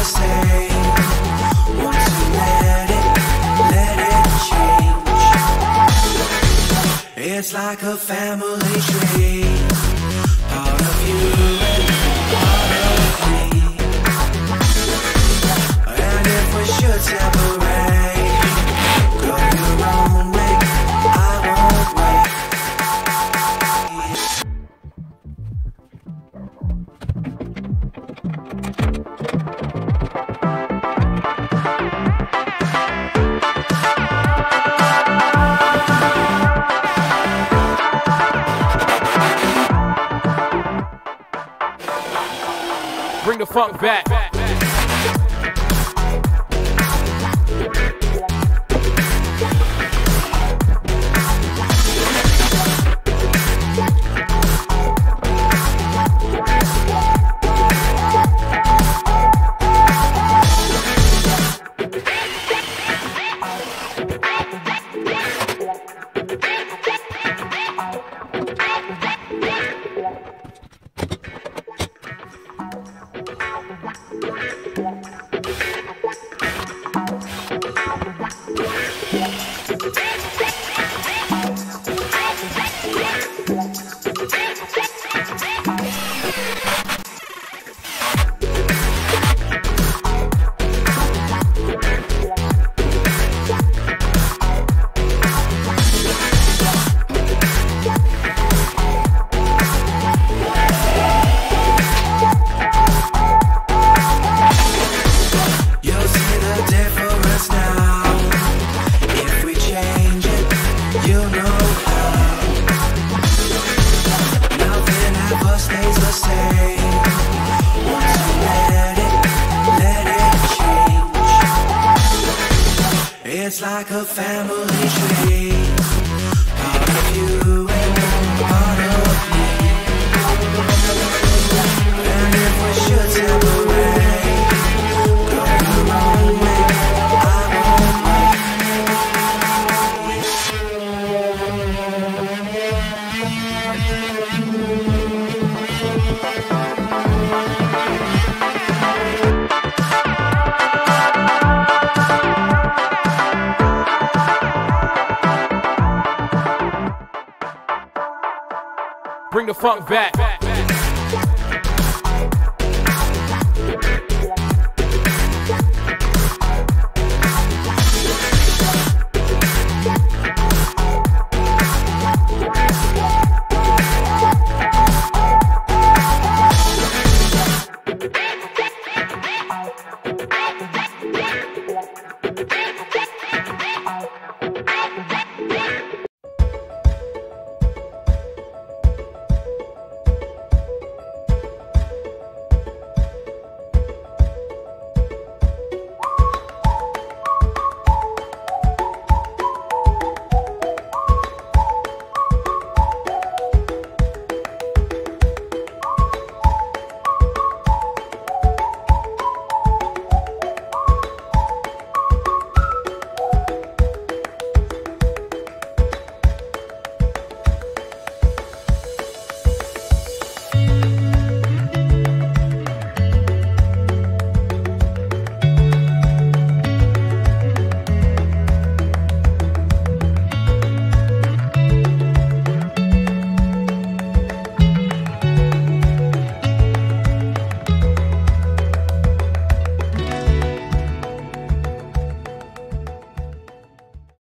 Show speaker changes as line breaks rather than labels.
the same. Once you let it change. It's like a family tree. Part of you and part of me. And if we should separate, go your own way, I won't wait.
Bring the funk back. It's like a family tree. Part of you and part of me. And if we should separate, go your own way, I won't wait. Bring the funk back.